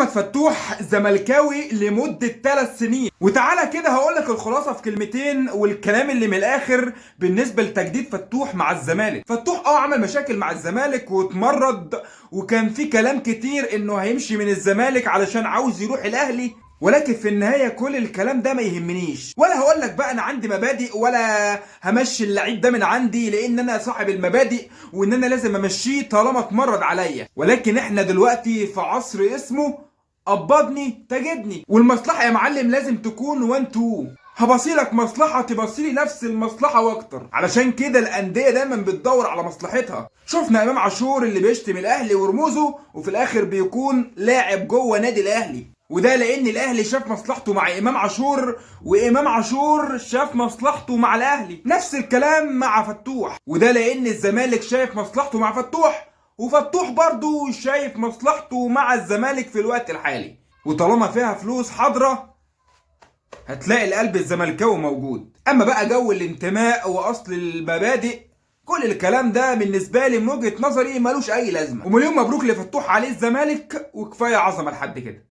محمد فتوح زملكاوي لمدة 3 سنين. وتعالى كده هقولك الخلاصة في كلمتين والكلام اللي من الاخر بالنسبة لتجديد فتوح مع الزمالك. فتوح عمل مشاكل مع الزمالك واتمرد، وكان في كلام كتير انه هيمشي من الزمالك علشان عاوز يروح الاهلي، ولكن في النهايه كل الكلام ده ما يهمنيش، ولا هقول لك بقى انا عندي مبادئ ولا همشي اللعيب ده من عندي لان انا صاحب المبادئ وان انا لازم امشيه طالما اتمرد عليا. ولكن احنا دلوقتي في عصر اسمه قبضني تجدني، والمصلحه يا معلم لازم تكون 1 2. هبصيلك مصلحه تبصيلي نفس المصلحه واكتر، علشان كده الانديه دايما بتدور على مصلحتها. شفنا امام عاشور اللي بيشتم الاهلي ورموزه وفي الاخر بيكون لاعب جوه نادي الاهلي، وده لان الاهلي شاف مصلحته مع امام عاشور وامام عاشور شاف مصلحته مع الاهلي. نفس الكلام مع فتوح، وده لان الزمالك شايف مصلحته مع فتوح وفتوح برضه شايف مصلحته مع الزمالك في الوقت الحالي. وطالما فيها فلوس حاضره هتلاقي القلب الزملكاوي موجود. اما بقى جو الانتماء واصل المبادئ كل الكلام ده بالنسبه لي من وجهه نظري ملوش اي لازمه. ومليون مبروك لفتوح عليه الزمالك، وكفايه عظمه لحد كده.